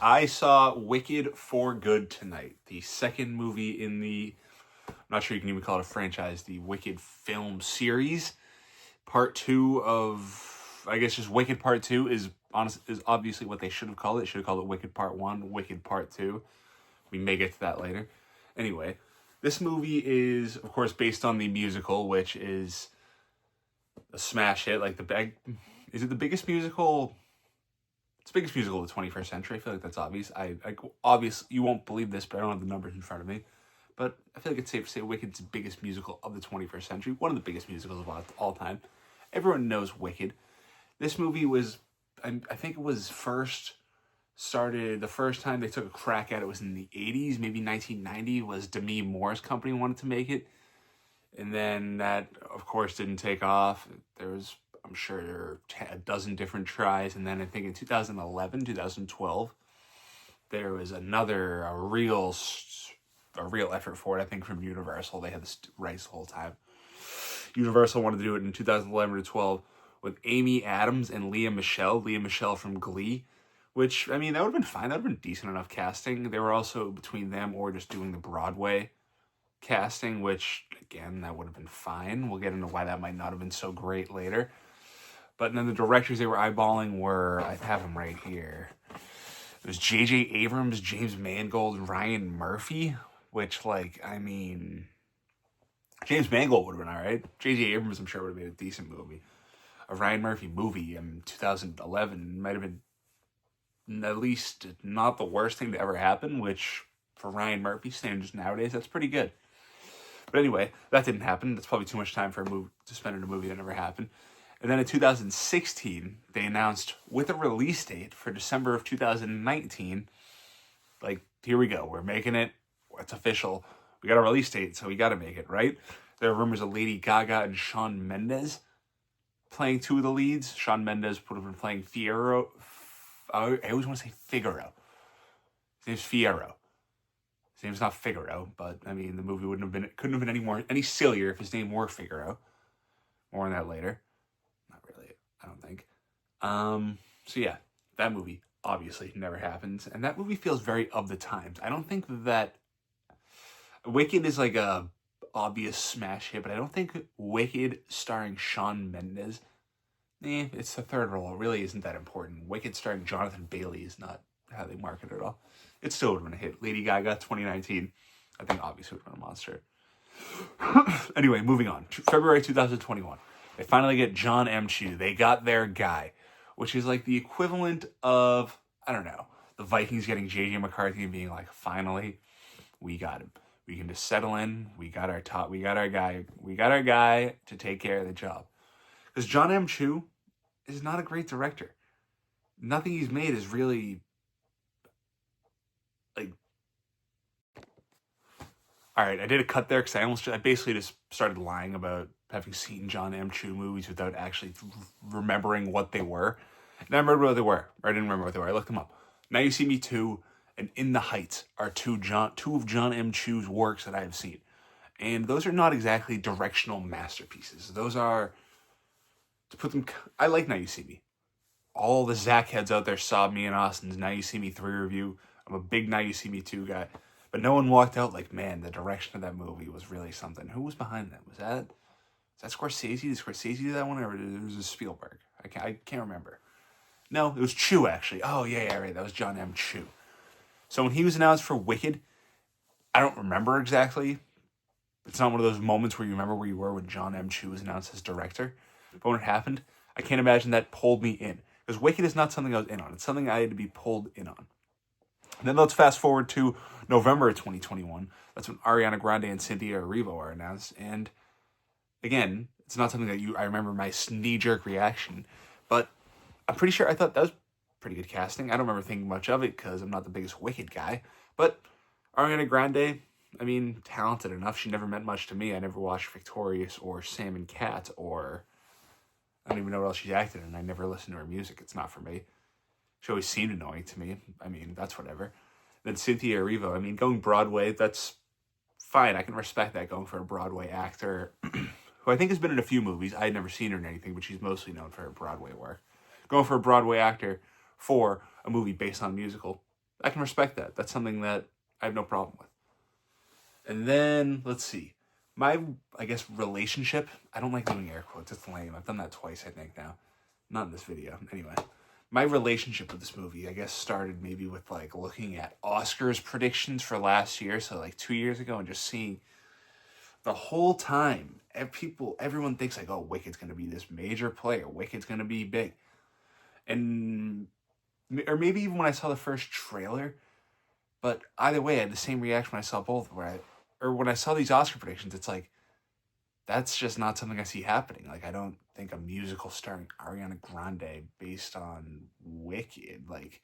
I saw Wicked for Good tonight, the second movie in the, I'm not sure you can even call it a franchise, the Wicked film series. Part 2 of, I guess just Wicked Part 2 is obviously what they should have called it. They should have called it Wicked Part 1, Wicked Part 2. We may get to that later. Anyway, this movie is, of course, based on the musical, which is a smash hit. Like, is it the biggest musical? It's the biggest musical of the 21st century. I feel like that's obvious. Obviously, you won't believe this, but I don't have the numbers in front of me. But I feel like it's safe to say Wicked's the biggest musical of the 21st century. One of the biggest musicals of all time. Everyone knows Wicked. This movie was, I think it was the first time they took a crack at it was in the 80s, maybe 1990, was Demi Moore's company wanted to make it. And then that, of course, didn't take off. There was, I'm sure, there were a dozen different tries. And then I think in 2011, 2012, there was a real effort for it, I think, from Universal. They had this rights the whole time. Universal wanted to do it in 2011 to 12 with Amy Adams and Lea Michele. Lea Michele from Glee, which, I mean, that would have been fine. That would have been decent enough casting. They were also between them or just doing the Broadway casting, which, again, that would have been fine. We'll get into why that might not have been so great later. But then the directors they were eyeballing were, I have them right here. It was J.J. Abrams, James Mangold, and Ryan Murphy, which, like, I mean, James Mangold would have been all right. J.J. Abrams, I'm sure, would have been a decent movie. A Ryan Murphy movie in 2011 might have been at least not the worst thing to ever happen, which, for Ryan Murphy standards nowadays, that's pretty good. But anyway, that didn't happen. That's probably too much time for to spend in a movie that never happened. And then in 2016, they announced with a release date for December of 2019, like, here we go. We're making it. It's official. We got a release date, so we got to make it, right? There are rumors of Lady Gaga and Shawn Mendes playing two of the leads. Shawn Mendes would have been playing Figaro. I always want to say Figaro. His name's Figaro. His name's not Figaro, but I mean the movie couldn't have been any sillier if his name were Figaro. More on that later. Not really, I don't think. So yeah, that movie obviously never happens, and that movie feels very of the times. I don't think that Wicked is like a obvious smash hit, but I don't think Wicked starring Shawn Mendes, it's the third role. It really isn't that important. Wicked starring Jonathan Bailey is not how they market it at all. It still would have been a hit. Lady Gaga, 2019, I think obviously would have been a monster. Anyway, moving on. February 2021. They finally get Jon M. They got their guy, which is like the equivalent of, I don't know, the Vikings getting J.J. McCarthy and being like, finally, we got him. We can just settle in. We got our guy. We got our guy to take care of the job. Because Jon M. is not a great director. Nothing he's made is really, like, all right, I did a cut there because I basically just started lying about having seen Jon M. movies without actually remembering what they were. And I remember what they were, or I didn't remember what they were. I looked them up. Now You See Me 2 and In the Heights are two of Jon M. works that I have seen. And those are not exactly directional masterpieces. Those are, to put them, I like Now You See Me. All the Zach heads out there saw me and Austin's Now You See Me 3 review. I'm a big Now You See Me 2 guy. But no one walked out like, man, the direction of that movie was really something. Who was behind that? Was that Scorsese? Did Scorsese do that one, or was it Spielberg? I can't remember. No, it was Chu, actually. Oh, yeah, right. That was Jon M. So when he was announced for Wicked, I don't remember exactly. It's not one of those moments where you remember where you were when Jon M. was announced as director. But when it happened, I can't imagine that pulled me in. Because Wicked is not something I was in on. It's something I had to be pulled in on. And then let's fast forward to November of 2021. That's when Arianna Grande and Cynthia Erivo are announced. And again, it's not something that I remember my knee-jerk reaction. But I'm pretty sure I thought that was pretty good casting. I don't remember thinking much of it because I'm not the biggest Wicked guy. But Ariana Grande, I mean, talented enough. She never meant much to me. I never watched Victorious or Sam and Cat, or I don't even know what else she's acted in. I never listened to her music. It's not for me. She always seemed annoying to me. I mean, that's whatever. Then Cynthia Erivo. I mean, going Broadway, that's fine. I can respect that, going for a Broadway actor who I think has been in a few movies. I had never seen her in anything, but she's mostly known for her Broadway work. Going for a Broadway actor for a movie based on a musical, I can respect that. That's something that I have no problem with. And then, let's see. My, I guess, relationship. I don't like doing air quotes. It's lame. I've done that twice, I think, now. Not in this video. Anyway. My relationship with this movie, I guess, started maybe with, like, looking at Oscars predictions for last year. So, like, 2 years ago, and just seeing the whole time, everyone thinks, like, oh, Wicked's going to be this major player. Wicked's going to be big. And, or maybe even when I saw the first trailer. But either way, I had the same reaction when I saw both. When I saw these Oscar predictions, it's like, that's just not something I see happening. Like, I don't think a musical starring Ariana Grande based on Wicked, like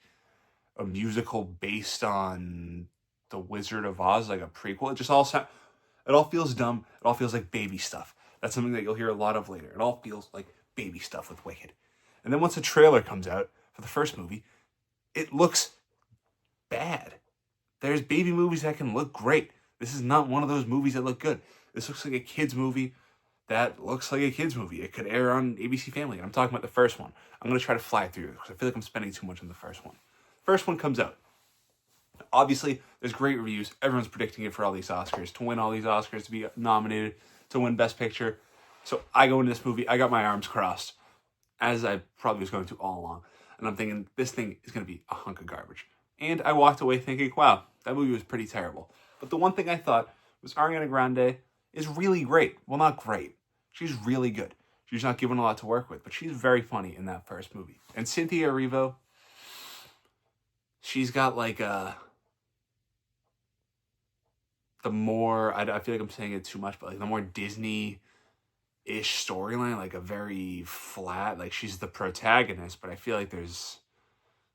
a musical based on The Wizard of Oz, like a prequel. It all feels dumb. It all feels like baby stuff. That's something that you'll hear a lot of later. It all feels like baby stuff with Wicked. And then once the trailer comes out for the first movie, it looks bad. There's baby movies that can look great. This is not one of those movies that look good. This looks like a kid's movie that looks like a kid's movie. It could air on ABC Family. And I'm talking about the first one. I'm going to try to fly through it because I feel like I'm spending too much on the first one. First one comes out. Obviously, there's great reviews. Everyone's predicting it for all these Oscars, to win all these Oscars, to be nominated, to win Best Picture. So I go into this movie, I got my arms crossed, as I probably was going to all along. And I'm thinking, this thing is going to be a hunk of garbage. And I walked away thinking, wow, that movie was pretty terrible. But the one thing I thought was Ariana Grande is really great. Well, not great. She's really good. She's not given a lot to work with, but she's very funny in that first movie. And Cynthia Erivo, she's got like I feel like I'm saying it too much, but like the more Disney-ish storyline, like a very flat, like she's the protagonist, but I feel like there's,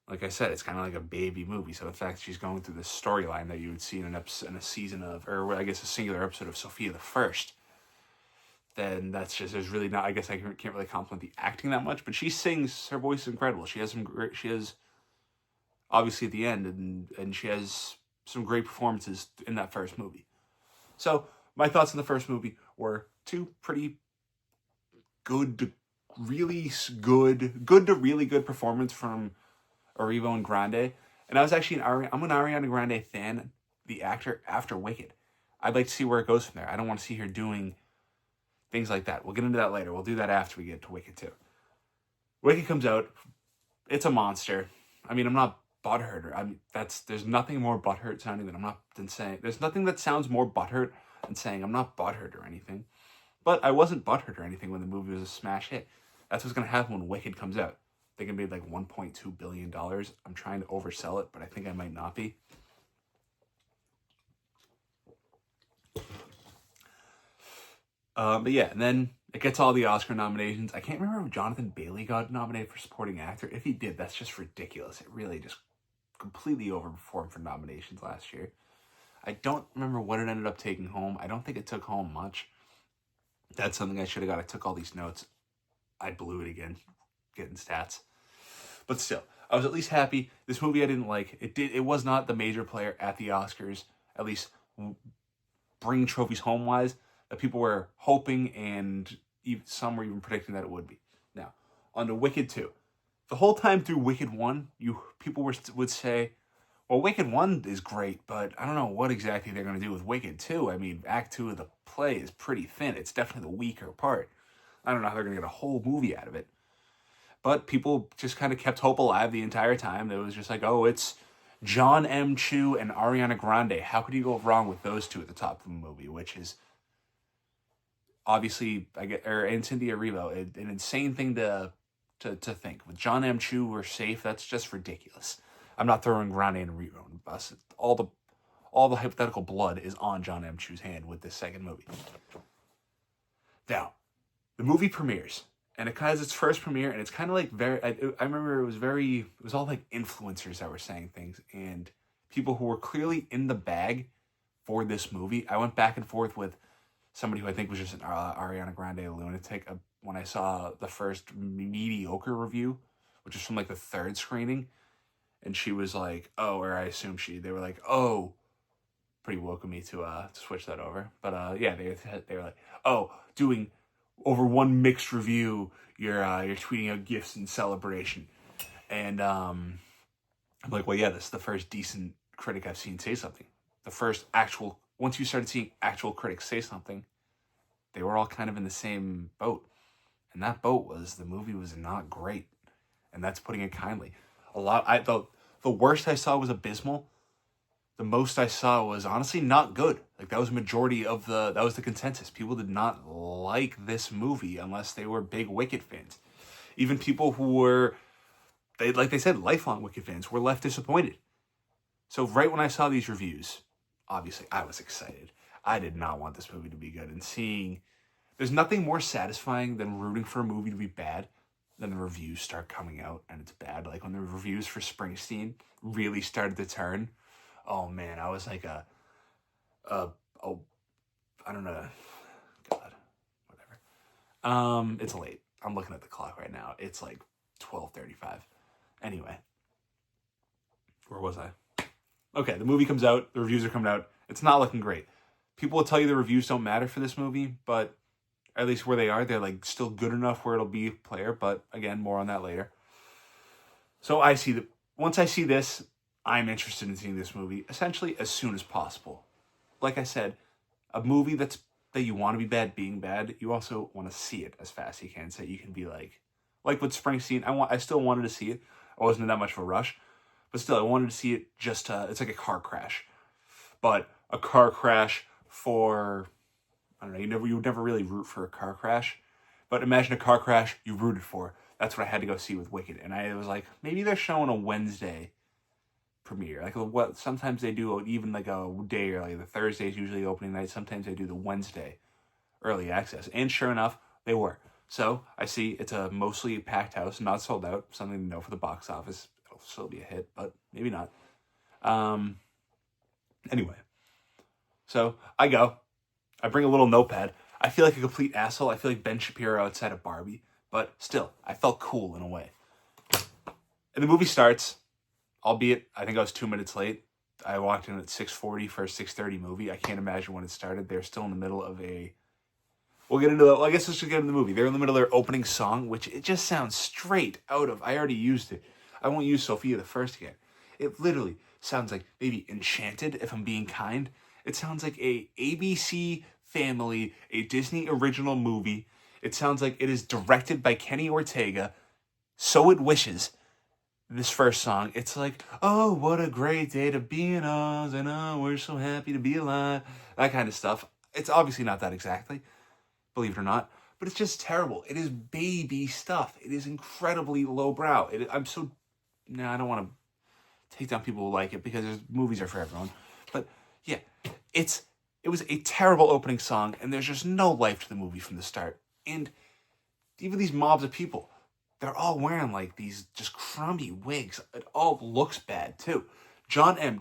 like I said, it's kind of like a baby movie. So the fact she's going through this storyline that you would see in a season of, or I guess a singular episode of Sophia the First, then that's just, there's really not, I guess I can't really compliment the acting that much, but she sings, her voice is incredible. She has obviously at the end, and she has some great performances in that first movie. So my thoughts on the first movie were two pretty good to really good performance from Erivo and Grande. And I was actually I'm an Ariana Grande fan, the actor, after Wicked. I'd like to see where it goes from there. I don't want to see her doing things like that. We'll get into that later. We'll do that after we get to Wicked 2. Wicked comes out. It's a monster. I mean, I'm not butthurt. There's nothing more butthurt sounding than saying, there's nothing that sounds more butthurt than saying I'm not butthurt or anything. But I wasn't butthurt or anything when the movie was a smash hit. That's what's going to happen when Wicked comes out. They can made like $1.2 billion. I'm trying to oversell it, but I think I might not be. But yeah, and then it gets all the Oscar nominations. I can't remember if Jonathan Bailey got nominated for supporting actor. If he did, that's just ridiculous. It really just completely overperformed for nominations last year. I don't remember what it ended up taking home. I don't think it took home much. That's something I should have got. I took all these notes. I blew it again, getting stats. But still, I was at least happy. This movie I didn't like. It was not the major player at the Oscars, at least bring trophies home-wise, that people were hoping, and some were even predicting that it would be. Now, on to Wicked 2. The whole time through Wicked 1, people would say, well, Wicked 1 is great, but I don't know what exactly they're going to do with Wicked 2. I mean, Act 2 of the play is pretty thin. It's definitely the weaker part. I don't know how they're going to get a whole movie out of it. But people just kind of kept hope alive the entire time. It was just like, oh, it's Jon M and Ariana Grande. How could you go wrong with those two at the top of the movie? Which is obviously, and Cynthia Erivo, an insane thing to think. With Jon M, we're safe. That's just ridiculous. I'm not throwing Grande and Erivo on the bus. All the hypothetical blood is on Jon M hand with this second movie. Now, the movie premieres. And it has its first premiere, and it's kind of like I remember it was all like influencers that were saying things, and people who were clearly in the bag for this movie. I went back and forth with somebody who I think was just an Ariana Grande lunatic when I saw the first mediocre review, which is from like the third screening, and she was like, oh, or I assume they were like, oh, pretty woke of me to switch that over. But yeah, they were like, oh, doing over one mixed review, you're tweeting out gifts in celebration. And I'm like, well, yeah, this is the first decent critic I've seen say something. The first actual, once you started seeing actual critics say something, they were all kind of in the same boat. And that boat was the movie was not great. And that's putting it kindly. The worst I saw was abysmal. The most I saw was honestly not good. Like that was that was the consensus. People did not like this movie unless they were big Wicked fans. Even people who were like they said, lifelong Wicked fans were left disappointed. So right when I saw these reviews, obviously I was excited. I did not want this movie to be good. And there's nothing more satisfying than rooting for a movie to be bad than the reviews start coming out and it's bad. Like when the reviews for Springsteen really started to turn. Oh man, I was like a I don't know. God, whatever. It's late. I'm looking at the clock right now. It's like 12:35. Anyway, where was I? Okay, the movie comes out. The reviews are coming out. It's not looking great. People will tell you the reviews don't matter for this movie, but at least where they are, they're like still good enough where it'll be a player. But again, more on that later. So once I see this, I'm interested in seeing this movie essentially as soon as possible. Like I said, a movie that you want to be bad being bad, you also want to see it as fast as you can, so you can be like with Springsteen. I still wanted to see it. I wasn't in that much of a rush, but still I wanted to see it. It's like a car crash, but a car crash for I don't know. You would never really root for a car crash, but imagine a car crash you rooted for. That's what I had to go see with Wicked, and I was like, maybe they're showing a Wednesday premiere. Like what sometimes they do even like a day or like the Thursday is usually opening night. Sometimes they do the Wednesday early access. And sure enough, they were. So I see it's a mostly packed house, not sold out. Something to know for the box office. It'll still be a hit, but maybe not. Anyway, so I go. I bring a little notepad. I feel like a complete asshole. I feel like Ben Shapiro outside of Barbie. But still, I felt cool in a way. And the movie starts. Albeit, I think I was 2 minutes late. I walked in at 6:40 for a 6:30 movie. I can't imagine when it started. They're still in the middle of We'll get into that. Well, I guess let's just get into the movie. They're in the middle of their opening song, which it just sounds straight out of... I already used it. I won't use Sophia the First again. It literally sounds like maybe Enchanted, if I'm being kind. It sounds like a ABC Family, a Disney original movie. It sounds like it is directed by Kenny Ortega. So It Wishes. This first song, it's like, oh, what a great day to be in Oz, and oh, we're so happy to be alive. That kind of stuff. It's obviously not that exactly, believe it or not, but it's just terrible. It is baby stuff. It is incredibly lowbrow. I don't want to take down people who like it because movies are for everyone. But yeah, it was a terrible opening song, and there's just no life to the movie from the start. And even these mobs of people, they're all wearing like these just crummy wigs. It all looks bad too. Jon M.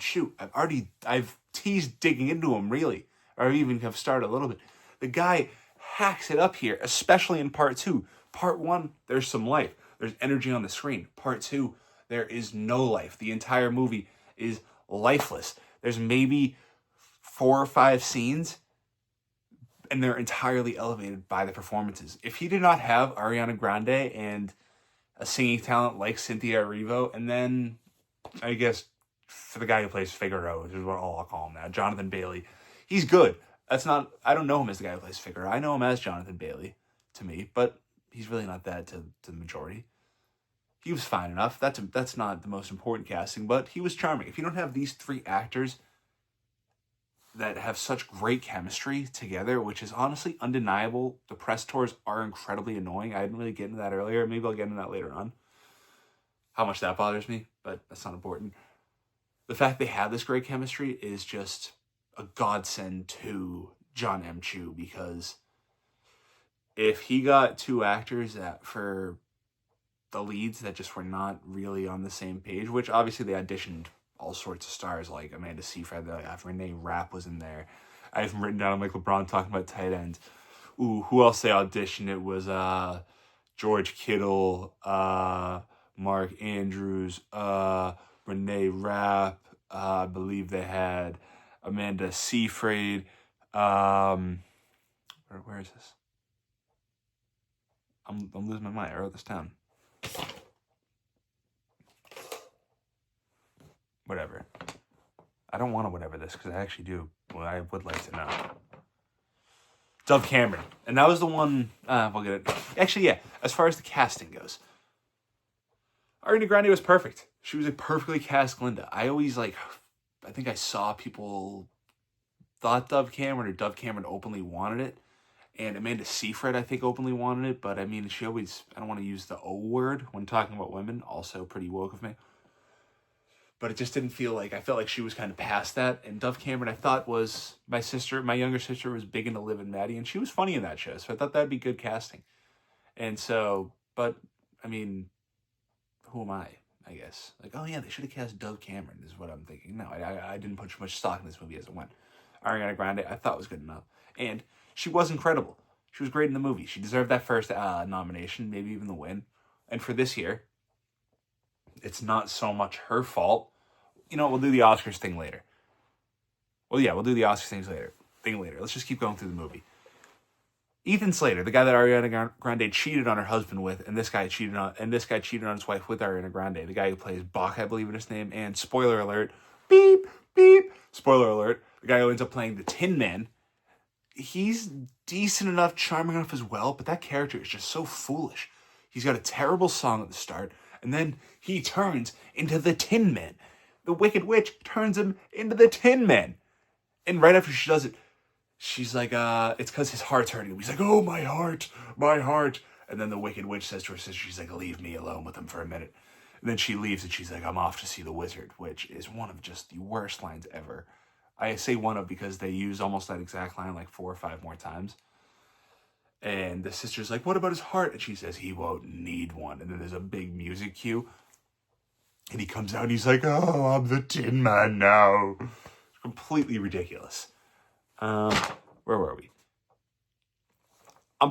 I've teased digging into him really, or even have started a little bit. The guy hacks it up here, especially in part 2. Part 1, there's some life. There's energy on the screen. Part 2, there is no life. The entire movie is lifeless. There's maybe 4 or 5 scenes, and they're entirely elevated by the performances. If he did not have Ariana Grande and a singing talent like Cynthia Erivo, and then I guess for the guy who plays Figaro, which is what I'll call him now, Jonathan Bailey, he's good. I don't know him as the guy who plays Figaro. I know him as Jonathan Bailey to me, but he's really not that to the majority. He was fine enough. That's not the most important casting, but he was charming. If you don't have these 3 actors that have such great chemistry together, which is honestly undeniable. The press tours are incredibly annoying. I didn't really get into that earlier. Maybe I'll get into that later on. How much that bothers me, but that's not important. The fact they have this great chemistry is just a godsend to Jon M. Chu, because if he got 2 actors that for the leads that just were not really on the same page, which obviously they auditioned all sorts of stars like Amanda Seyfried, Renee Rapp was in there. I have written down like LeBron talking about tight ends. Ooh, who else they auditioned? It was George Kittle, Mark Andrews, Renee Rapp. I believe they had Amanda Seyfried. Where is this? I'm losing my mind. I wrote this down. whatever. I don't want to whatever this because I actually do. Well, I would like to know. Dove Cameron. And that was the one, we'll get it. Actually, yeah, as far as the casting goes, Ariana Grande was perfect. She was a perfectly cast Glinda. I think I saw people thought Dove Cameron or Dove Cameron openly wanted it. And Amanda Seyfried, I think, openly wanted it. But, I mean, I don't want to use the O word when talking about women. Also pretty woke of me. But it just didn't feel like, I felt like she was kind of past that. And Dove Cameron, I thought, was my younger sister was big into Liv and Maddie, and she was funny in that show. So I thought that'd be good casting. And so, but, I mean, who am I guess? Like, oh yeah, they should have cast Dove Cameron, is what I'm thinking. No, I didn't put much stock in this movie as it went. Ariana Grande, I thought was good enough. And she was incredible. She was great in the movie. She deserved that first nomination, maybe even the win. And for this year, it's not so much her fault. You know, we'll do the Oscars thing later. Well, yeah, we'll do the Oscars thing later. Let's just keep going through the movie. Ethan Slater, the guy that Ariana Grande cheated on her husband with, and this guy cheated on his wife with Ariana Grande. The guy who plays Bach, I believe in his name, and spoiler alert, beep, beep, spoiler alert, the guy who ends up playing the Tin Man, he's decent enough, charming enough as well, but that character is just so foolish. He's got a terrible song at the start, and then he turns into the Tin Man. The Wicked Witch turns him into the Tin Man. And right after she does it, she's like, it's because his heart's hurting. He's like, oh, my heart, my heart. And then the Wicked Witch says to her sister, she's like, leave me alone with him for a minute. And then she leaves and she's like, I'm off to see the wizard, which is one of just the worst lines ever. I say one of because they use almost that exact line like 4 or 5 more times. And the sister's like, what about his heart? And she says, he won't need one. And then there's a big music cue. And he comes out and he's like, oh, I'm the Tin Man now. Completely ridiculous. Where were we? I'm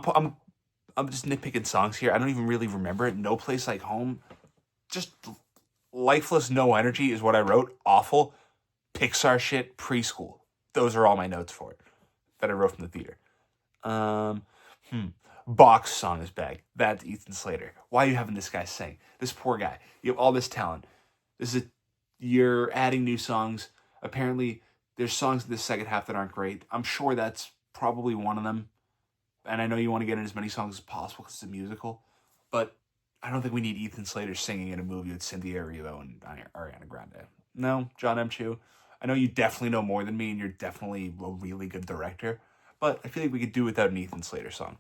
just nitpicking songs here. I don't even really remember it. No Place Like Home. Just lifeless, no energy is what I wrote. Awful. Pixar shit, preschool. Those are all my notes for it that I wrote from the theater. Bach's song is bad. That's Ethan Slater. Why are you having this guy sing? This poor guy. You have all this talent. You're adding new songs. Apparently, there's songs in the second half that aren't great. I'm sure that's probably one of them. And I know you want to get in as many songs as possible because it's a musical. But I don't think we need Ethan Slater singing in a movie with Cynthia Erivo and Ariana Grande. No, Jon M. I know you definitely know more than me, and you're definitely a really good director. But I feel like we could do without an Ethan Slater song.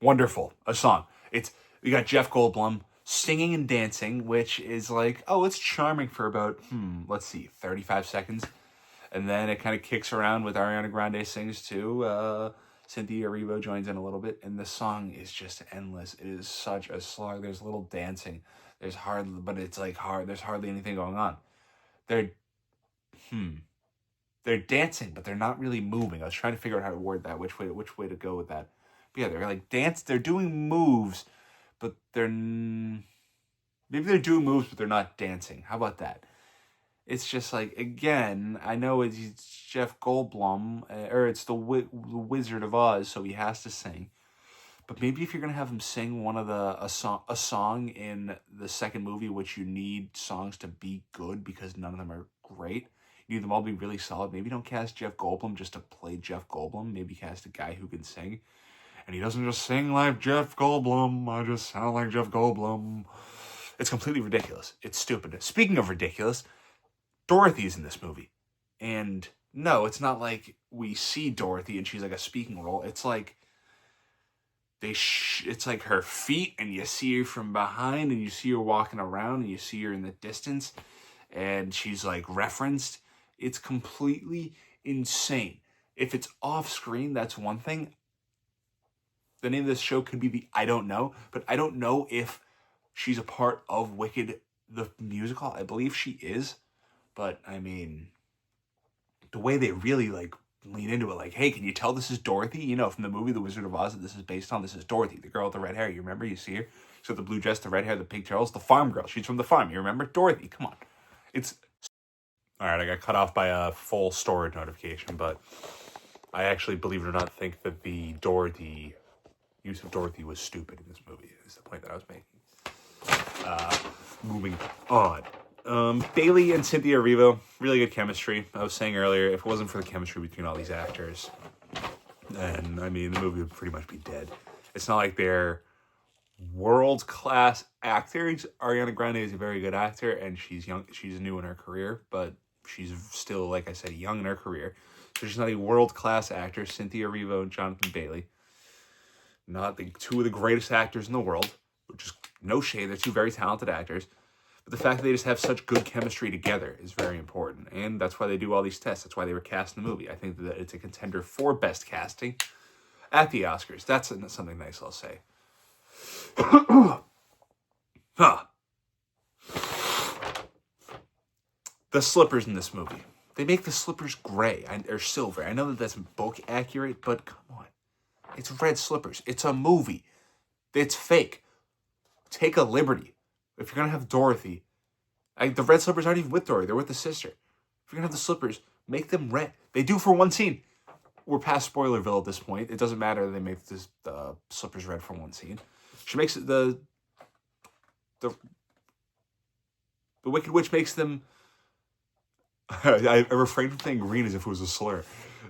Wonderful. A song. We got Jeff Goldblum singing and dancing, which is like, oh, it's charming for about, 35 seconds. And then it kind of kicks around with Ariana Grande sings too. Cynthia Erivo joins in a little bit, and the song is just endless. It is such a slog. There's little dancing. There's hardly anything going on. They're dancing, but they're not really moving. I was trying to figure out how to word that, which way to go with that. But yeah, they're like they're doing moves, but maybe they're doing moves, but they're not dancing. How about that? It's just like, again, I know it's Jeff Goldblum, or it's the Wizard of Oz, so he has to sing. But maybe if you're gonna have him sing a song in the second movie, which you need songs to be good because none of them are great. You need them all to be really solid. Maybe don't cast Jeff Goldblum just to play Jeff Goldblum. Maybe cast a guy who can sing. And he doesn't just sing like Jeff Goldblum. I just sound like Jeff Goldblum. It's completely ridiculous. It's stupid. Speaking of ridiculous, Dorothy's in this movie. And no, it's not like we see Dorothy and she's like a speaking role. It's like it's like her feet and you see her from behind and you see her walking around and you see her in the distance and she's like referenced. It's completely insane. If it's off screen, that's one thing. The name of this show could be the I Don't Know, but I don't know if she's a part of Wicked, the musical. I believe she is. But, I mean, the way they really, lean into it, hey, can you tell this is Dorothy? You know, from the movie The Wizard of Oz that this is based on, this is Dorothy, the girl with the red hair. You remember? You see her? She's got the blue dress, the red hair, the pigtails, the farm girl. She's from the farm. You remember? Dorothy, come on. All right, I got cut off by a full storage notification, but I actually, believe it or not, think that the Dorothy use of Dorothy was stupid in this movie, is the point that I was making. Moving on. Bailey and Cynthia Erivo, really good chemistry. I was saying earlier, if it wasn't for the chemistry between all these actors, then, the movie would pretty much be dead. It's not like they're world-class actors. Ariana Grande is a very good actor, and she's young. She's new in her career, but she's still, like I said, young in her career. So she's not a world-class actor. Cynthia Erivo and Jonathan Bailey, not the two of the greatest actors in the world, which is no shade. They're two very talented actors. But the fact that they just have such good chemistry together is very important. And that's why they do all these tests. That's why they were cast in the movie. I think that it's a contender for best casting at the Oscars. That's something nice, I'll say. Huh. The slippers in this movie. They make the slippers gray or silver. I know that that's book accurate, but come on. It's red slippers. It's a movie. It's fake. Take a liberty. If you're going to have Dorothy, the red slippers aren't even with Dorothy. They're with the sister. If you're going to have the slippers, make them red. They do for one scene. We're past Spoilerville at this point. It doesn't matter that they make the slippers red for one scene. She makes it the Wicked Witch makes them... I refrained from saying green as if it was a slur.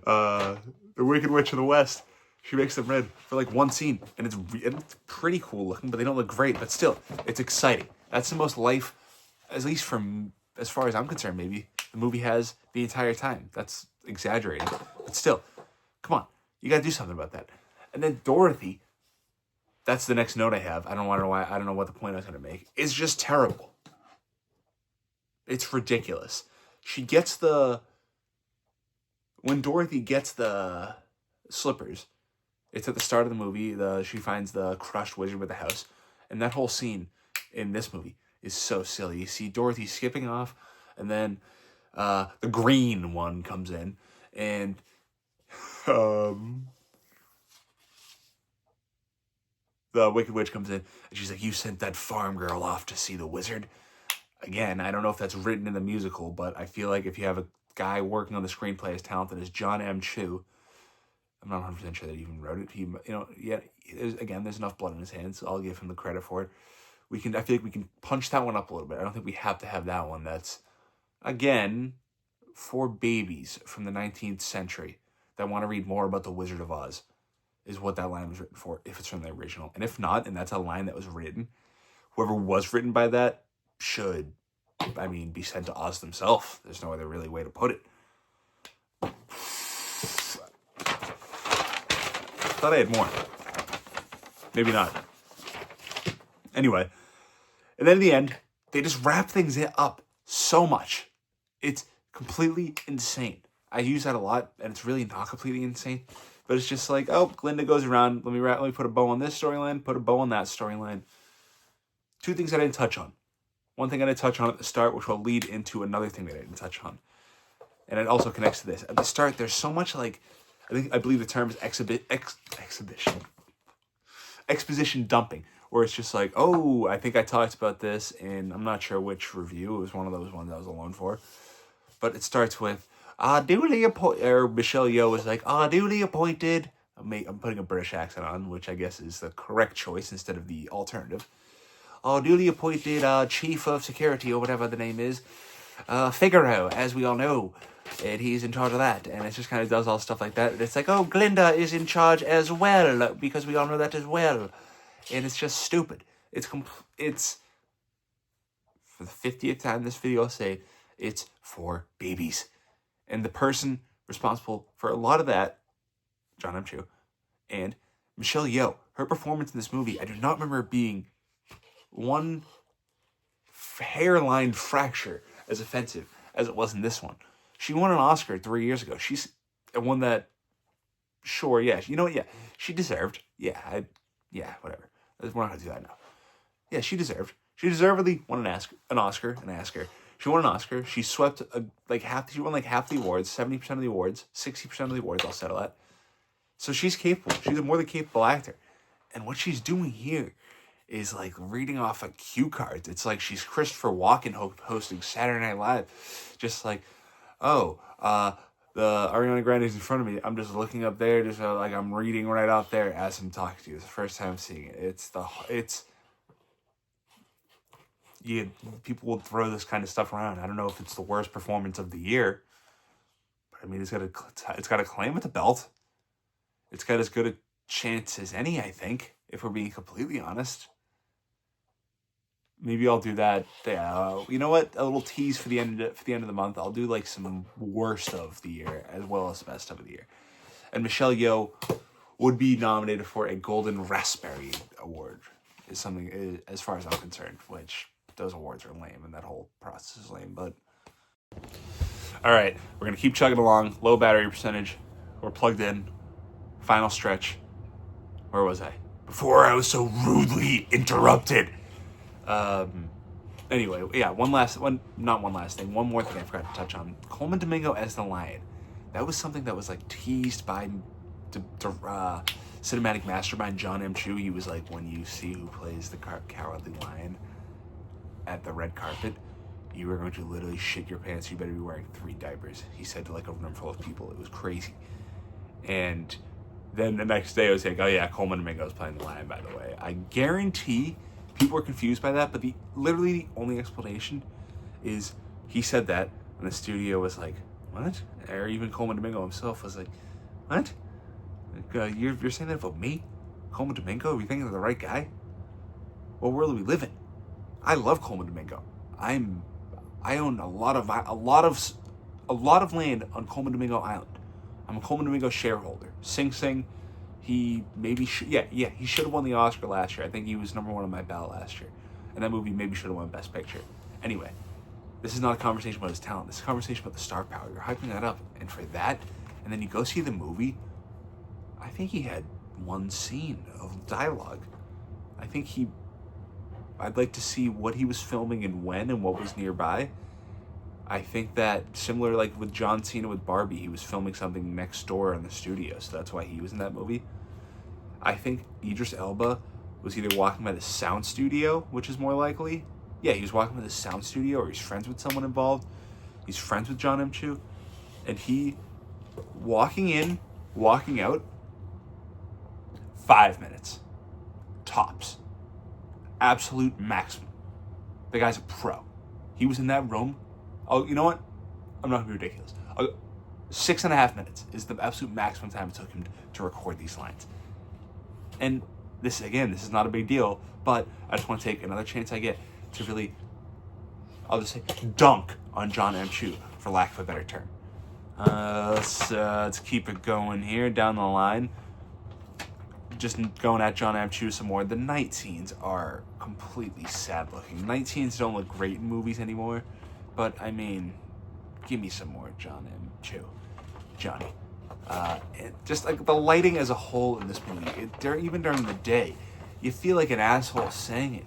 The Wicked Witch of the West, she makes them red for like one scene. And it's pretty cool looking, but they don't look great. But still, it's exciting. That's the most life, at least from as far as I'm concerned, maybe, the movie has the entire time. That's exaggerating. But still, come on. You got to do something about that. And then Dorothy, that's the next note I have. I don't know what the point I was going to make. It's just terrible. It's ridiculous. When Dorothy gets the slippers, it's at the start of the movie. She finds the crushed wizard with the house. And that whole scene in this movie is so silly. You see Dorothy skipping off, and then the green one comes in, and the Wicked Witch comes in, and she's like, "You sent that farm girl off to see the wizard?" Again, I don't know if that's written in the musical, but I feel like if you have a guy working on the screenplay as talented as Jon M. I'm not 100% sure that he even wrote it. There's enough blood in his hands, so I'll give him the credit for it. I feel like we can punch that one up a little bit. I don't think we have to have that one. That's, again, for babies from the 19th century that want to read more about the Wizard of Oz, is what that line was written for, if it's from the original. And if not, and that's a line that was written, whoever was written by that should, be sent to Oz themselves. There's no other really way to put it. Thought I had more. Maybe not. Anyway. And then in the end, they just wrap things up so much. It's completely insane. I use that a lot, and it's really not completely insane. But it's just like, oh, Glinda goes around. Let me put a bow on this storyline, put a bow on that storyline. Two things I didn't touch on. One thing I didn't touch on at the start, which will lead into another thing that I didn't touch on. And it also connects to this. At the start, there's so much like... I believe the term is exposition dumping, where it's just like, oh, I think I talked about this, and I'm not sure which review. It was one of those ones I was alone for. But it starts with, duly appointed, or Michelle Yeoh is like, duly appointed. I'm putting a British accent on, which I guess is the correct choice instead of the alternative. Duly appointed chief of security, or whatever the name is, Figaro, as we all know. And he's in charge of that. And it just kind of does all stuff like that. And it's like, oh, Glinda is in charge as well, because we all know that as well. And it's just stupid. It's for the 50th time in this video, I'll say, it's for babies. And the person responsible for a lot of that, Jon M. and Michelle Yeoh, her performance in this movie, I do not remember being one hairline fracture as offensive as it was in this one. She won an Oscar 3 years ago. She's one that, sure, yeah, she deserved. Yeah, whatever. We're not going to do that now. Yeah, she deserved. She deservedly won an Oscar. She won an Oscar. She swept she won half the awards, 70% of the awards, 60% of the awards, I'll settle that. So she's capable. She's a more than capable actor. And what she's doing here is like reading off of cue cards. It's like she's Christopher Walken hosting Saturday Night Live. Just like, the the Arianna Grande is in front of me. I'm just looking up there, just like I'm reading right out there as I'm talking to you. It's the first time I'm seeing it. People will throw this kind of stuff around. I don't know if it's the worst performance of the year, but I mean, it's got a claim at the belt. It's got as good a chance as any, I think, if we're being completely honest. Maybe I'll do that. You know what? A little tease for the end of the month. I'll do like some worst of the year as well as best of the year. And Michelle Yeoh would be nominated for a Golden Raspberry Award. Is something as far as I'm concerned, which those awards are lame and that whole process is lame. But all right, we're gonna keep chugging along. Low battery percentage. We're plugged in. Final stretch. Where was I? Before I was so rudely interrupted. Anyway, yeah, one more thing I forgot to touch on. Coleman Domingo as the Lion. That was something that was like teased by cinematic mastermind Jon M. He was like, when you see who plays the Cowardly Lion at the red carpet, you are going to literally shit your pants. You better be wearing 3 diapers. He said to like a room full of people. It was crazy. And then the next day I was like, oh yeah, Coleman Domingo is playing the Lion, by the way. I guarantee people were confused by that, but the only explanation is he said that, and the studio was like, what? Or even Coleman Domingo himself was like, what? Like, you're saying that about me? Coleman Domingo? Are you thinking of the right guy? What world do we live in? I love Coleman Domingo. I own a lot of land on Coleman Domingo Island. I'm a Coleman Domingo shareholder. Sing Sing. He maybe should, he should have won the Oscar last year. I think he was number 1 on my ballot last year. And that movie maybe should have won Best Picture. Anyway, this is not a conversation about his talent. This is a conversation about the star power. You're hyping that up. And for that, and then you go see the movie, I think he had 1 scene of dialogue. I'd like to see what he was filming and when and what was nearby. I think that similar like with John Cena with Barbie, he was filming something next door in the studio, so that's why he was in that movie. I think Idris Elba was either walking by the sound studio, which is more likely. Yeah, he was walking by the sound studio, or he's friends with someone involved. He's friends with Jon M. And he walking in, walking out, 5 minutes. Tops. Absolute maximum. The guy's a pro. He was in that room. Oh, you know what? I'm not going to be ridiculous. 6.5 minutes is the absolute maximum time it took him to record these lines. And this is not a big deal, but I just want to take another chance I get to really, I'll just say, dunk on Jon M. for lack of a better term. Let's keep it going here down the line. Just going at Jon M. some more. The night scenes are completely sad looking. Night scenes don't look great in movies anymore, but I mean, give me some more Jon M. Johnny. Just like the lighting as a whole in this movie, even during the day, you feel like an asshole saying it,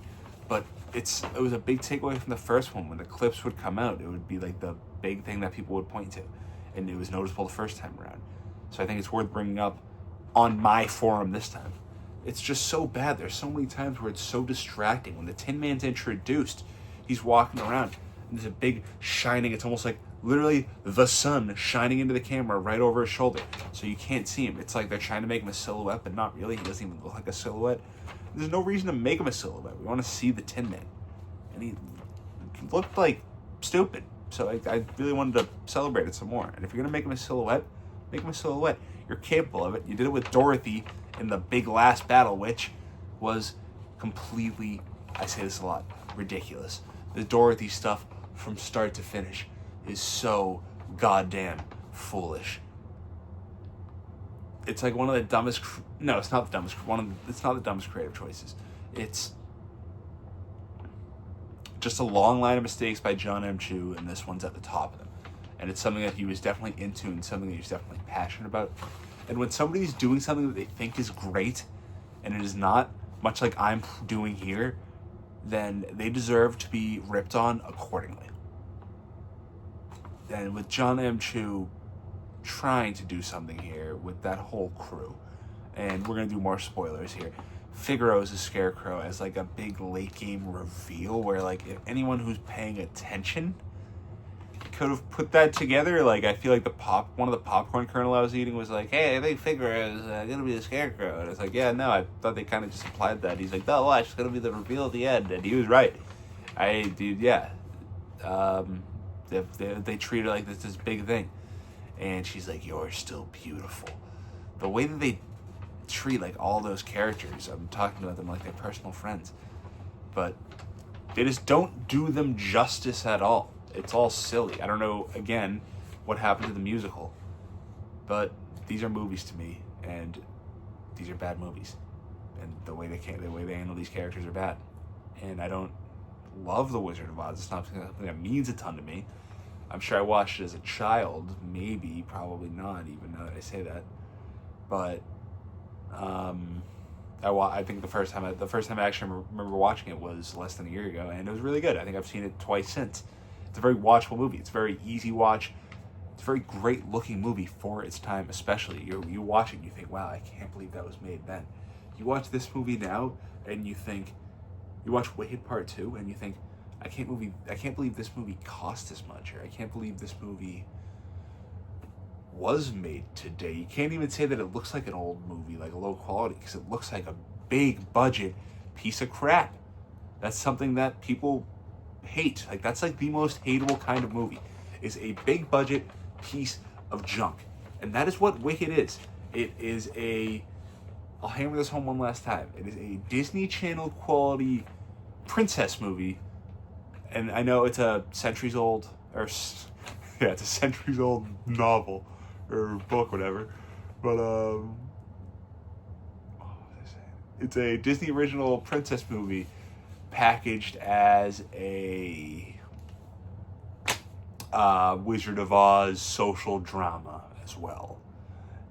but it was a big takeaway from the first one. When the clips would come out, it would be like the big thing that people would point to, and it was noticeable the first time around. So I think it's worth bringing up on my forum this time. It's just so bad. There's so many times where it's so distracting. When the Tin Man's introduced, he's walking around, and there's a big shining, it's almost like literally the sun shining into the camera right over his shoulder, so you can't see him. It's like they're trying to make him a silhouette, but not really. He doesn't even look like a silhouette. There's no reason to make him a silhouette. We want to see the Tin Man, and he looked like stupid. So I really wanted to celebrate it some more. And if you're gonna make him a silhouette, make him a silhouette. You're capable of it. You did it with Dorothy in the big last battle, which was completely, I say this a lot, ridiculous. The Dorothy stuff from start to finish is so goddamn foolish. It's like one of the dumbest. No, it's not the dumbest. It's not the dumbest creative choices. It's just a long line of mistakes by Jon M. and this one's at the top of them. And it's something that he was definitely into and something that he was definitely passionate about. And when somebody's doing something that they think is great and it is not, much like I'm doing here, then they deserve to be ripped on accordingly. And with Jon M. trying to do something here with that whole crew, and we're going to do more spoilers here, Figaro's a Scarecrow as like a big late game reveal where like if anyone who's paying attention, could have put that together. Like, I feel like one of the popcorn kernel I was eating was like, hey, I think Figure is gonna be the Scarecrow. And it's like, yeah, no, I thought they kind of just implied that. He's like, no, watch, it's gonna be the reveal at the end. And he was right. Yeah. They treat it like this big thing. And she's like, you're still beautiful. The way that they treat, like, all those characters, I'm talking about them like they're personal friends. But they just don't do them justice at all. It's all silly. I don't know, again, what happened to the musical. But these are movies to me, and these are bad movies. And the way they handle these characters are bad. And I don't love The Wizard of Oz. It's not something that means a ton to me. I'm sure I watched it as a child. Maybe, probably not, even now that I say that. But I think the first time I actually remember watching it was less than a year ago, and it was really good. I think I've seen it twice since. It's a very watchable movie. It's a very easy watch. It's a very great looking movie for its time, especially. You watch it and you think, wow, I can't believe that was made then. You watch this movie now and you watch Wicked Part 2 and you think, I can't believe this movie cost this much, or I can't believe this movie was made today. You can't even say that it looks like an old movie, like a low quality, because it looks like a big budget piece of crap. That's something that people hate. Like, that's like the most hateable kind of movie, is a big budget piece of junk. And that is what Wicked is. It is I'll hammer this home one last time. It is a Disney Channel quality princess movie. And I know it's a centuries old, it's a centuries old novel or book, whatever. But it's a Disney original princess movie packaged as a Wizard of Oz social drama as well.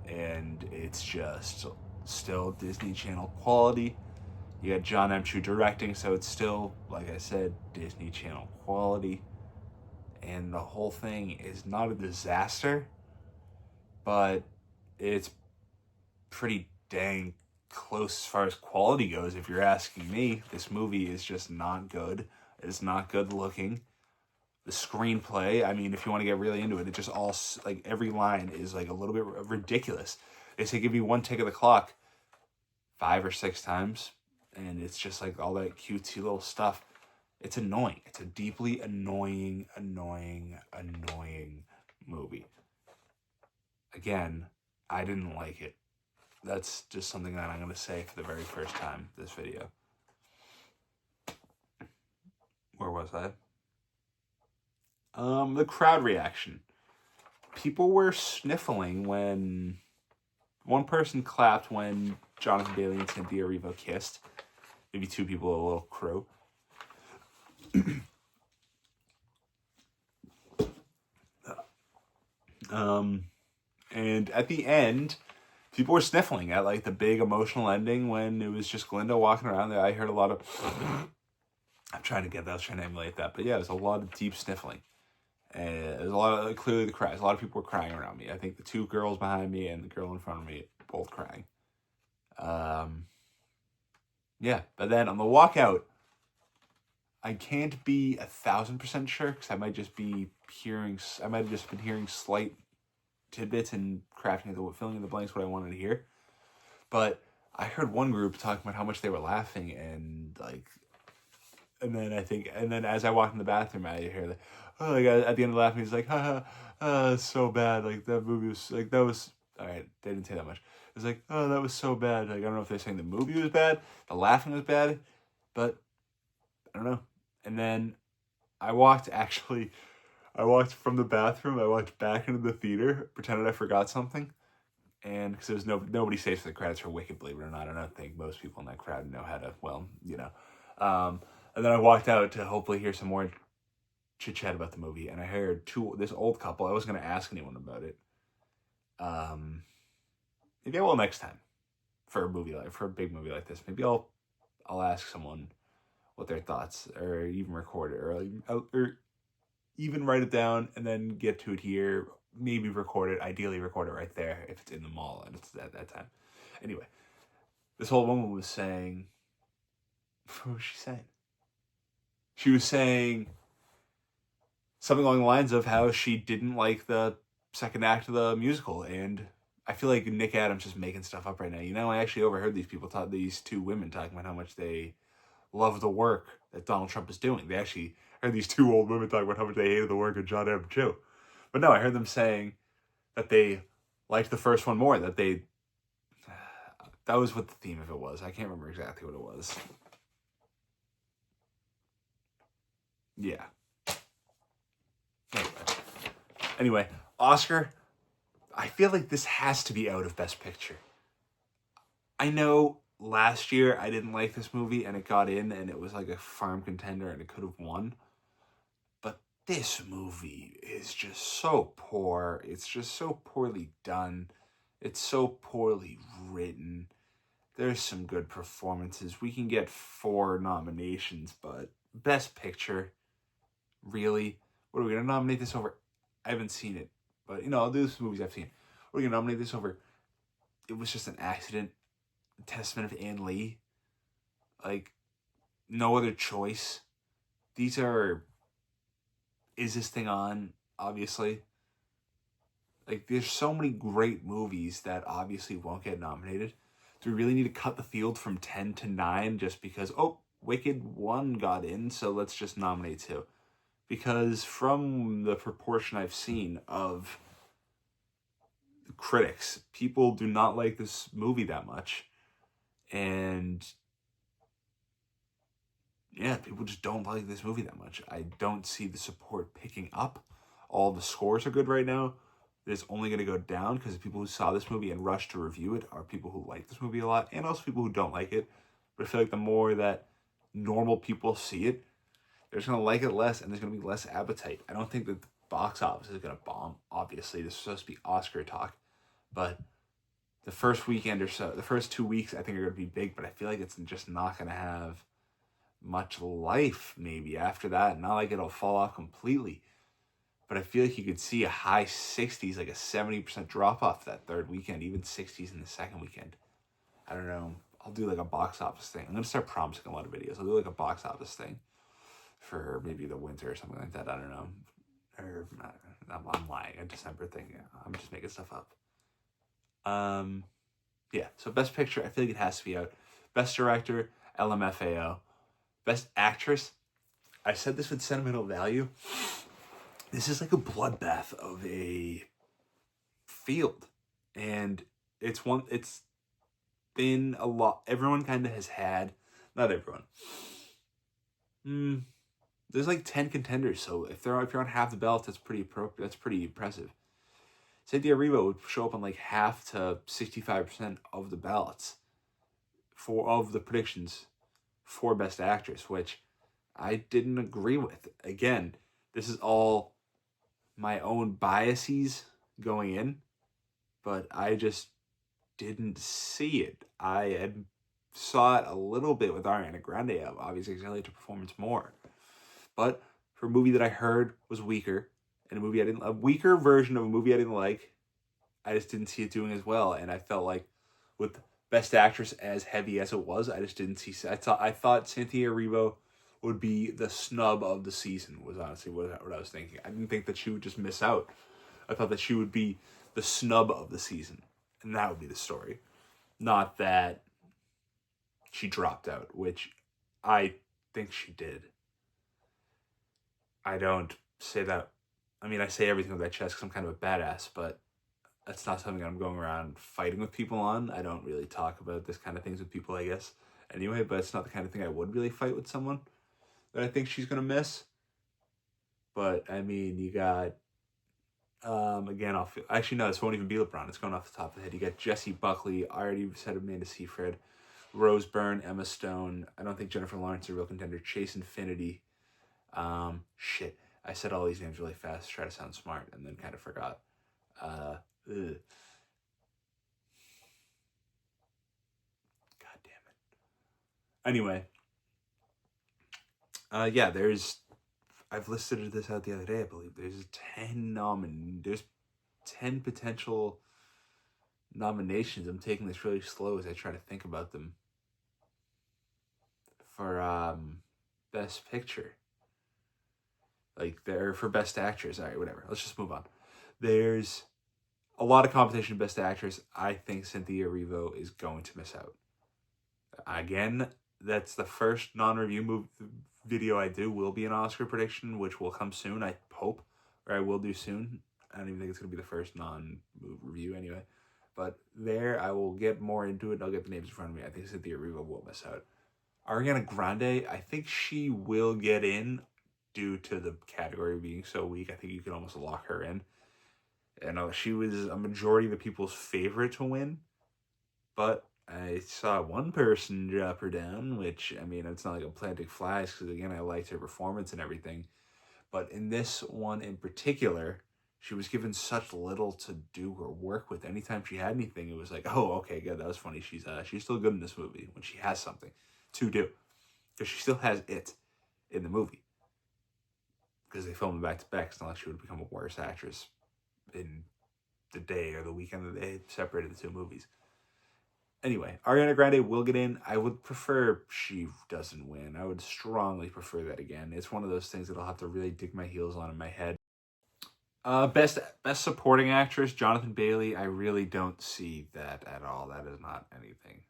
And it's just still Disney Channel quality. You got Jon M directing, so it's still, like I said, Disney Channel quality. And the whole thing is not a disaster, but it's pretty dang close as far as quality goes, if you're asking me. This movie is just not good. It's not good looking. The screenplay, I mean, if you want to get really into it, it just all, like, every line is, like, a little bit ridiculous. They say give you one tick of the clock 5 or 6 times, and it's just, like, all that cutesy little stuff. It's annoying. It's a deeply annoying movie. Again, I didn't like it. That's just something that I'm going to say for the very first time this video. Where was I? The crowd reaction. People were sniffling when one person clapped when Jonathan Bailey and Cynthia Erivo kissed. Maybe 2 people, a little crew. And at the end, people were sniffling at, like, the big emotional ending when it was just Glinda walking around there. I heard a lot of I was trying to emulate that, but yeah, it was a lot of deep sniffling. And there's a lot of, clearly, the cries. A lot of people were crying around me. I think the 2 girls behind me and the girl in front of me both crying. Yeah, but then on the walkout, I can't be 1,000% sure, because I might have just been hearing slight tidbits and filling in the blanks what I wanted to hear. But I heard one group talking about how much they were laughing, and then as I walked in the bathroom, I hear that, at the end of laughing, he's like, it's so bad. Like, that movie was, like, that was, all right, they didn't say that much. It was like, oh, that was so bad. Like, I don't know if they're saying the movie was bad, the laughing was bad, but I don't know. And then I walked from the bathroom, I walked back into the theater, pretended I forgot something, and because there was nobody stays for the credits for Wicked, believe it or not. I don't think most people in that crowd know how to, and then I walked out to hopefully hear some more chit-chat about the movie, and I heard this old couple. I wasn't going to ask anyone about it. Maybe I will next time for a big movie like this. Maybe I'll ask someone what their thoughts, or even record it, or even write it down and then get to it here. Maybe ideally record it right there if it's in the mall and it's at that time. Anyway, this old woman was saying, what was she saying? She was saying, something along the lines of how she didn't like the second act of the musical. And I feel like Nick Adams is making stuff up right now. You know, I actually overheard these two women talking about how much they love the work that Donald Trump is doing. They actually heard these two old women talking about how much they hated the work of Jon M too. But no, I heard them saying that they liked the first one more. That was what the theme of it was. I can't remember exactly what it was. Yeah. Anyway, Oscar, I feel like this has to be out of Best Picture. I know last year I didn't like this movie and it got in and it was like a firm contender and it could have won. But this movie is just so poor. It's just so poorly done. It's so poorly written. There's some good performances. We can get 4 nominations, but Best Picture, really? What are we going to nominate this over? I haven't seen it, but, I'll do this movies I've seen. We're going to nominate this over, it was just an accident, Testament of Ann Lee. Like, no other choice. These are, Is This Thing On, obviously. Like, there's so many great movies that obviously won't get nominated. Do we really need to cut the field from 10 to 9 just because, Wicked 1 got in, so let's just nominate 2? Because from the proportion I've seen of the critics, people do not like this movie that much. And yeah, people just don't like this movie that much. I don't see the support picking up. All the scores are good right now. It's only going to go down because the people who saw this movie and rushed to review it are people who like this movie a lot, and also people who don't like it. But I feel like the more that normal people see it, they're just going to like it less, and there's going to be less appetite. I don't think that the box office is going to bomb. Obviously, this is supposed to be Oscar talk, but the first weekend or so, the first 2 weeks, I think are going to be big, but I feel like it's just not going to have much life maybe after that. Not like it'll fall off completely, but I feel like you could see a high 60s, like a 70% drop off that third weekend, even 60s in the second weekend. I don't know. I'll do like a box office thing. I'm going to start promising a lot of videos. I'll do like a box office thing for maybe the winter or something like that. I don't know. Or I'm lying. A December thing. Yeah, I'm just making stuff up. Yeah. So Best Picture, I feel like it has to be out. Best Director, LMFAO. Best Actress, I said this with sentimental value. This is like a bloodbath of a field, and it's been a lot. Everyone kind of has had, not everyone. There's like 10 contenders, so if you're on half the ballots, that's pretty appropriate. That's pretty impressive. Cynthia Erivo would show up on like half to 65% of the ballots of the predictions for Best Actress, which I didn't agree with. Again, this is all my own biases going in, but I just didn't see it. I saw it a little bit with Arianna Grande, obviously, because I liked her performance more. But for a movie that I heard was weaker, and a weaker version of a movie I didn't like, I just didn't see it doing as well. And I felt like with Best Actress as heavy as it was, I just didn't see. I thought Cynthia Erivo would be the snub of the season, was honestly what I was thinking. I didn't think that she would just miss out. I thought that she would be the snub of the season, and that would be the story. Not that she dropped out, which I think she did. I don't say that. I mean, I say everything with that chest because I'm kind of a badass, but that's not something I'm going around fighting with people on. I don't really talk about this kind of things with people, I guess, anyway, but it's not the kind of thing I would really fight with someone that I think she's going to miss. But, I mean, you got, again, actually, no, this won't even be LeBron. It's going off the top of the head. You got Jessie Buckley. I already said Amanda Seyfried. Rose Byrne, Emma Stone. I don't think Jennifer Lawrence is a real contender. Chase Infinity. Shit. I said all these names really fast to try to sound smart and then kind of forgot. God damn it. Anyway. Yeah, I've listed this out the other day, I believe. There's 10 potential nominations. I'm taking this really slow as I try to think about them for Best Picture. Like, they're for Best Actress. All right, whatever. Let's just move on. There's a lot of competition Best Actress. I think Cynthia Erivo is going to miss out. Again, that's the first non-review video I do. Will be an Oscar prediction, which will come soon, I hope. Or I will do soon. I don't even think it's going to be the first non-review anyway. But there, I will get more into it. I'll get the names in front of me. I think Cynthia Erivo will miss out. Ariana Grande, I think she will get in due to the category being so weak. I think you could almost lock her in. And she was a majority of the people's favorite to win. But I saw one person drop her down, which, I mean, it's not like I'm planting flags, because, again, I liked her performance and everything. But in this one in particular, she was given such little to do or work with. Anytime she had anything, it was like, oh, okay, good, that was funny. She's still good in this movie when she has something to do. Because she still has it in the movie. Because they filmed back to back. It's not like she would become a worse actress in the day or the weekend that they separated the two movies. Anyway, Ariana Grande will get in. I would prefer she doesn't win. I would strongly prefer that again. It's one of those things that I'll have to really dig my heels on in my head. Best supporting actress, Jonathan Bailey. I really don't see that at all. That is not anything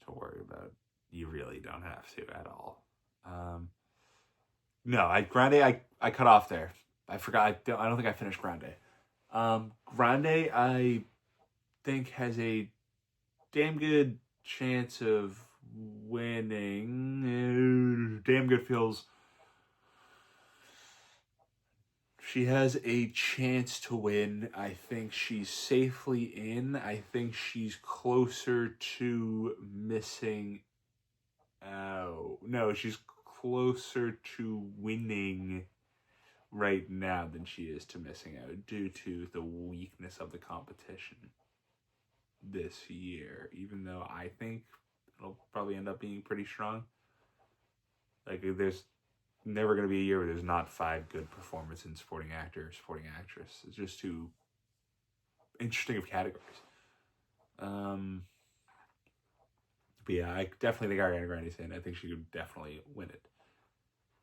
to worry about. You really don't have to at all. No, Grande, I cut off there. I forgot. I don't think I finished Grande. Grande, I think, has a damn good chance of winning. Damn good feels. She has a chance to win. I think she's safely in. I think she's closer to missing out. No, she's closer to winning right now than she is to missing out due to the weakness of the competition this year, even though I think it'll probably end up being pretty strong. Like, there's never going to be a year where there's not 5 good performances in supporting actor or supporting actress. It's just too interesting of categories. But yeah, I definitely think Ariana Grande's in. I think she could definitely win it.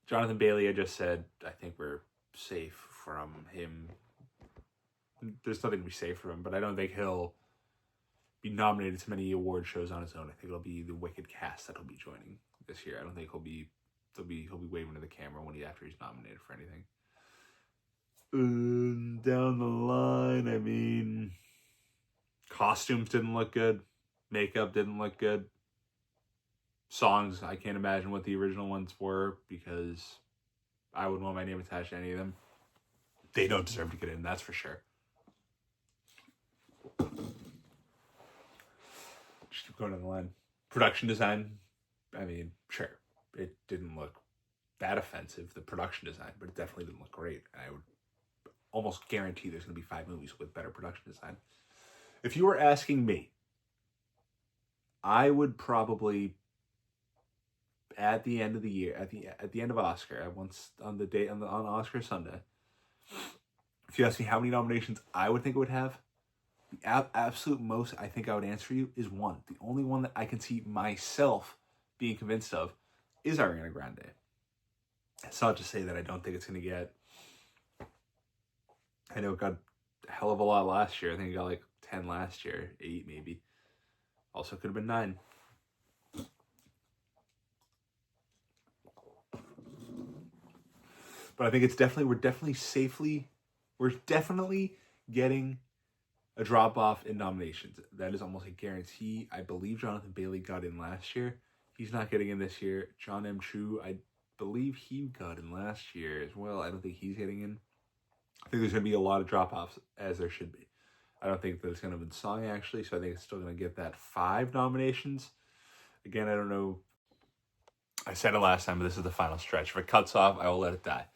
Jonathan Bailey, I just said, I think we're safe from him. There's nothing to be safe from him, but I don't think he'll be nominated to many award shows on his own. I think it'll be the Wicked cast that'll be joining this year. I don't think he'll be waving to the camera after he's nominated for anything. Down the line, I mean, costumes didn't look good. Makeup didn't look good. Songs, I can't imagine what the original ones were, because I wouldn't want my name attached to any of them. They don't deserve to get in, that's for sure. Just keep going on the line. Production design, I mean, sure, it didn't look that offensive, the production design, but it definitely didn't look great. And I would almost guarantee there's going to be 5 movies with better production design. If you were asking me, I would probably, at the end of the year, at the end of Oscar, once on Oscar Sunday, if you ask me how many nominations I would think it would have, the absolute most I think I would answer you is 1. The only one that I can see myself being convinced of is Ariana Grande. It's not to say that I don't think it's going to get, I know it got a hell of a lot last year. I think it got like 10 last year, 8 maybe. Also could have been 9. But I think we're definitely getting a drop-off in nominations. That is almost a guarantee. I believe Jonathan Bailey got in last year. He's not getting in this year. Jon M, I believe he got in last year as well. I don't think he's getting in. I think there's going to be a lot of drop-offs, as there should be. I don't think that it's going to be song, actually, so I think it's still going to get that 5 nominations. Again, I don't know. I said it last time, but this is the final stretch. If it cuts off, I will let it die.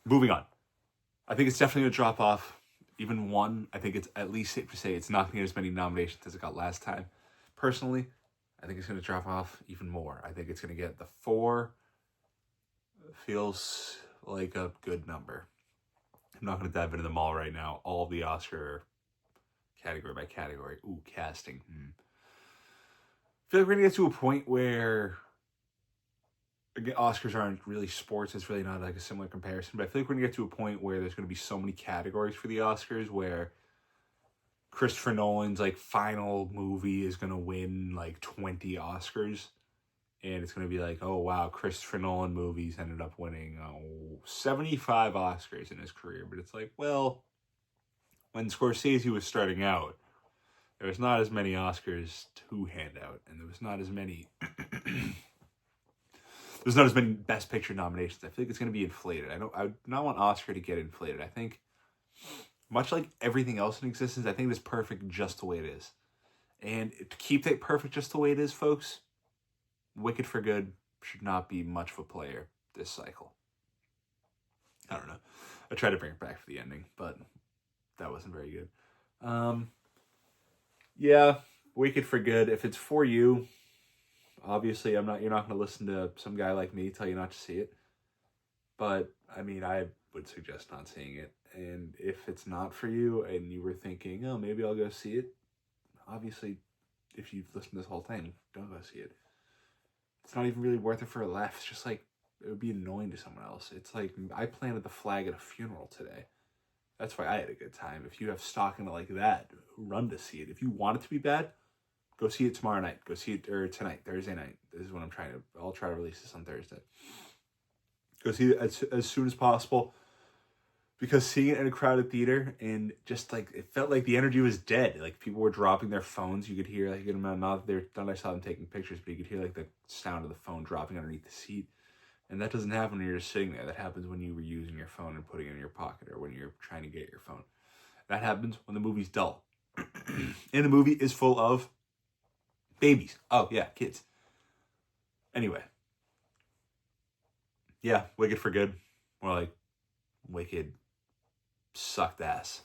Moving on. I think it's definitely going to drop off. Even 1, I think it's at least safe to say it's not going to get as many nominations as it got last time. Personally, I think it's going to drop off even more. I think it's going to get the 4. Feels like a good number. I'm not going to dive into them all right now. All the Oscar category by category. Ooh, casting. I feel like we're going to get to a point where again, Oscars aren't really sports. It's really not like a similar comparison. But I feel like we're going to get to a point where there's going to be so many categories for the Oscars where Christopher Nolan's like final movie is going to win like 20 Oscars. And it's going to be like, oh, wow, Christopher Nolan movies ended up winning 75 Oscars in his career. But it's like, well, when Scorsese was starting out, there was not as many Oscars to hand out. And there was not as many... There's not as many Best Picture nominations. I feel like it's going to be inflated. I would not want Oscar to get inflated. I think, much like everything else in existence, I think it's perfect just the way it is. And to keep it perfect just the way it is, folks, Wicked for Good should not be much of a player this cycle. I don't know. I tried to bring it back for the ending, but that wasn't very good. Yeah, Wicked for Good. If it's for you, obviously you're not going to listen to some guy like me tell you not to see it. But, I mean, I would suggest not seeing it. And if it's not for you and you were thinking, oh, maybe I'll go see it, obviously, if you've listened to this whole thing, don't go see it. It's not even really worth it for a laugh. It's just like, it would be annoying to someone else. It's like, I planted the flag at a funeral today. That's why I had a good time. If you have stock in it like that, run to see it. If you want it to be bad, go see it tomorrow night. Go see it, or tonight, Thursday night. This is what I'll try to release this on Thursday. Go see it as soon as possible. Because seeing it in a crowded theater and just like, it felt like the energy was dead. Like people were dropping their phones. You could hear like, I saw them taking pictures, but you could hear like the sound of the phone dropping underneath the seat. And that doesn't happen when you're just sitting there. That happens when you were using your phone and putting it in your pocket, or when you're trying to get your phone. That happens when the movie's dull. And the movie is full of babies. Oh, yeah, kids. Anyway. Yeah, Wicked for Good. More like Wicked sucked ass.